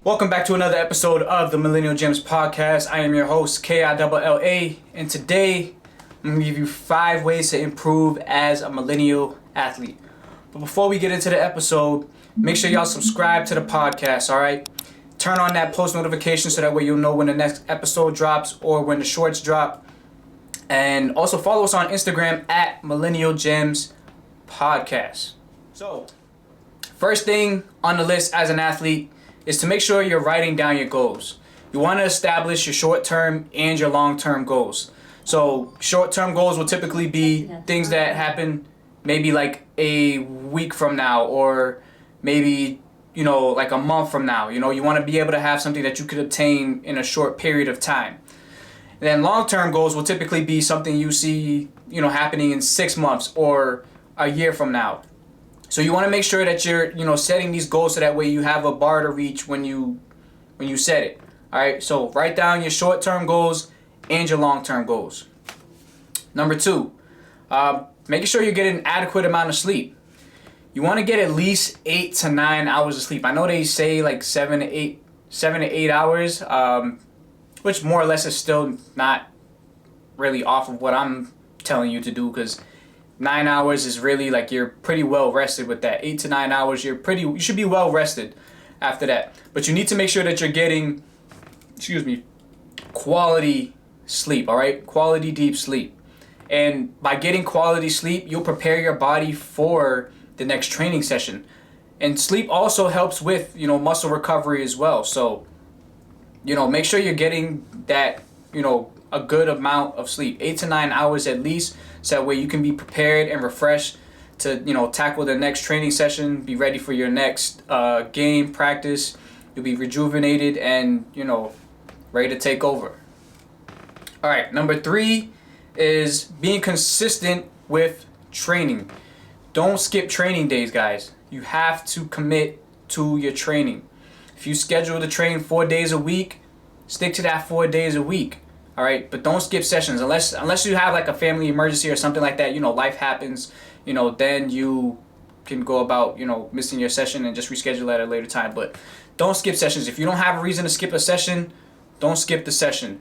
Welcome back to another episode of the Millennial Gems Podcast. I am your host, KILLA, and today I'm going to give you 5 ways to improve as a millennial athlete. But before we get into the episode, make sure y'all subscribe to the podcast, alright? Turn on that post notification so that way you'll know when the next episode drops or when the shorts drop. And also follow us on Instagram at Millennial Gems Podcast. So, first thing on the list as an athlete is to make sure you're writing down your goals. You want to establish your short-term and your long-term goals. So short-term goals will typically be things that happen maybe like a week from now or maybe, like a month from now. You want to be able to have something that you could obtain in a short period of time. And then long-term goals will typically be something you see, happening in 6 months or a year from now. So you want to make sure that you're, setting these goals so that way you have a bar to reach when you set it. All right. So write down your short-term goals and your long-term goals. Number 2, making sure you're getting an adequate amount of sleep. You want to get at least 8 to 9 hours of sleep. I know they say like 7 to 8 hours, which more or less is still not really off of what I'm telling you to do, because 9 hours is really like you're pretty well rested with that. 8 to 9 hours, you should be well rested after that. But you need to make sure that you're getting, quality sleep, all right? Quality deep sleep. And by getting quality sleep, you'll prepare your body for the next training session. And sleep also helps with, muscle recovery as well. So, make sure you're getting that, a good amount of sleep, 8 to 9 hours at least, so that way you can be prepared and refreshed to, tackle the next training session, be ready for your next game, practice. You'll be rejuvenated and, ready to take over. All right, number 3 is being consistent with training. Don't skip training days, guys. You have to commit to your training. If you schedule to train 4 days a week, stick to that 4 days a week. All right, but don't skip sessions unless you have like a family emergency or something like that. Life happens. Then you can go about missing your session and just reschedule at a later time. But don't skip sessions. If you don't have a reason to skip a session, don't skip the session.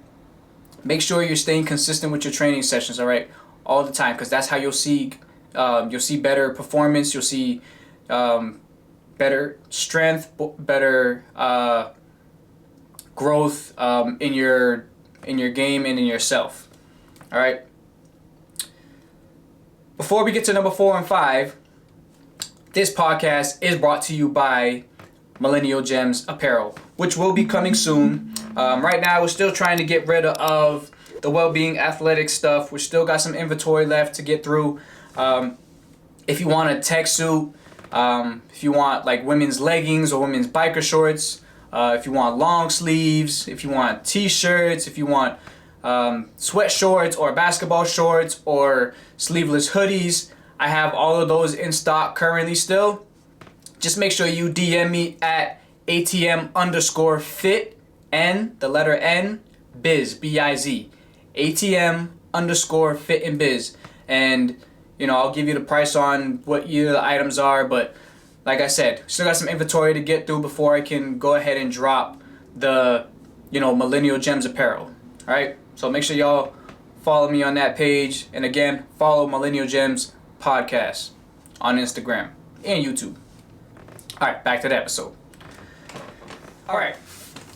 Make sure you're staying consistent with your training sessions. All right, all the time, because that's how you'll see better performance. You'll see better strength, better growth in your game and in yourself. All right. Before we get to number 4 and 5, this podcast is brought to you by Millennial Gems Apparel, which will be coming soon. Right now, we're still trying to get rid of the well-being athletic stuff. We still got some inventory left to get through. If you want a tech suit, if you want like women's leggings or women's biker shorts, if you want long sleeves, if you want t-shirts, if you want sweat shorts or basketball shorts or sleeveless hoodies, I have all of those in stock currently still. Just make sure you DM me at ATM_fit N, the letter N, biz, B-I-Z. ATM_fit and biz. And, I'll give you the price on what either the items are, but like I said, still got some inventory to get through before I can go ahead and drop the, Millennial Gems Apparel. All right? So make sure y'all follow me on that page. And again, follow Millennial Gems Podcast on Instagram and YouTube. All right, back to the episode. All right,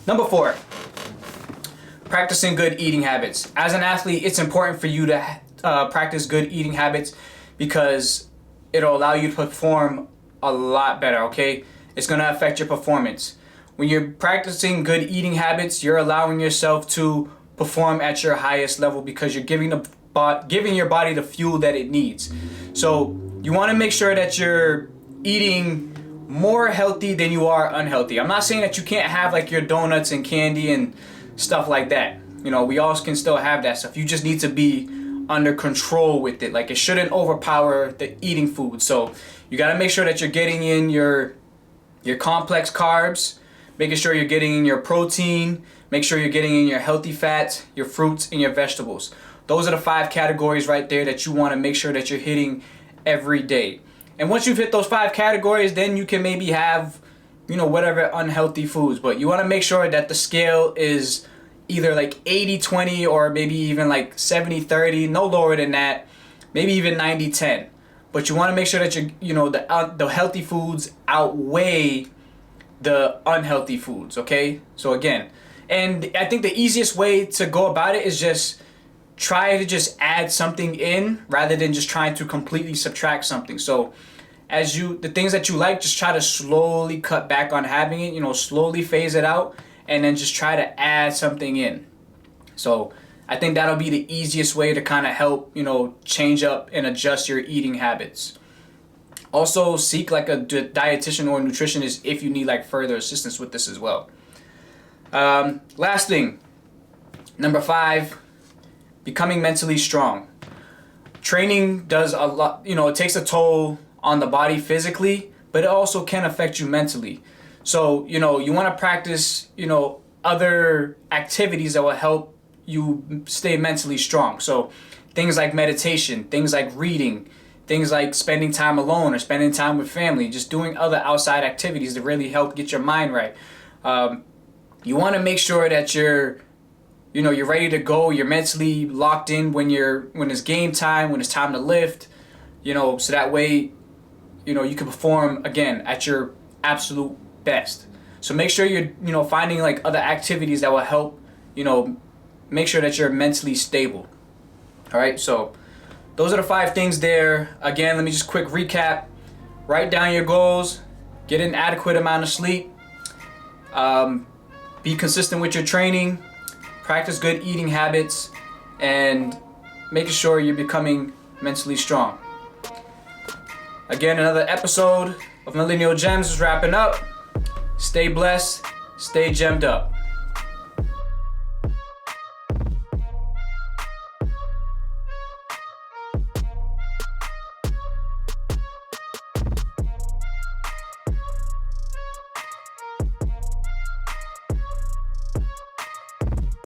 number 4, practicing good eating habits. As an athlete, it's important for you to practice good eating habits because it'll allow you to perform a lot better, okay? It's going to affect your performance. When you're practicing good eating habits, you're allowing yourself to perform at your highest level because you're giving your body the fuel that it needs. So you want to make sure that you're eating more healthy than you are unhealthy. I'm not saying that you can't have like your donuts and candy and stuff like that. We all can still have that stuff. You just need to be under control with it. Like, it shouldn't overpower the eating food. So you got to make sure that you're getting in your complex carbs, making sure you're getting in your protein, make sure you're getting in your healthy fats, your fruits, and your vegetables. Those are the 5 categories right there that you want to make sure that you're hitting every day. And once you've hit those 5 categories, then you can maybe have whatever unhealthy foods. But you want to make sure that the scale is either like 80-20 or maybe even like 70-30, no lower than that, maybe even 90-10. But you want to make sure that the healthy foods outweigh the unhealthy foods, okay? So again, and I think the easiest way to go about it is just try to just add something in rather than just trying to completely subtract something. So the things that you like, just try to slowly cut back on having it, slowly phase it out, and then just try to add something in. So I think that'll be the easiest way to kind of help, change up and adjust your eating habits. Also, seek like a dietitian or nutritionist if you need like further assistance with this as well. Last thing, number 5, becoming mentally strong. Training does a lot, it takes a toll on the body physically, but it also can affect you mentally. So, you want to practice, other activities that will help you stay mentally strong. So things like meditation, things like reading, things like spending time alone or spending time with family, just doing other outside activities to really help get your mind right. You want to make sure that you're ready to go, you're mentally locked in when it's game time, when it's time to lift, so that way, you can perform again at your absolute best. So make sure you're, finding like other activities that will help, make sure that you're mentally stable. All right, so those are the 5 things there. Again, let me just quick recap. Write down your goals, get an adequate amount of sleep, be consistent with your training, practice good eating habits, and making sure you're becoming mentally strong. Again, another episode of Millennial Gems is wrapping up. Stay blessed, stay gemmed up.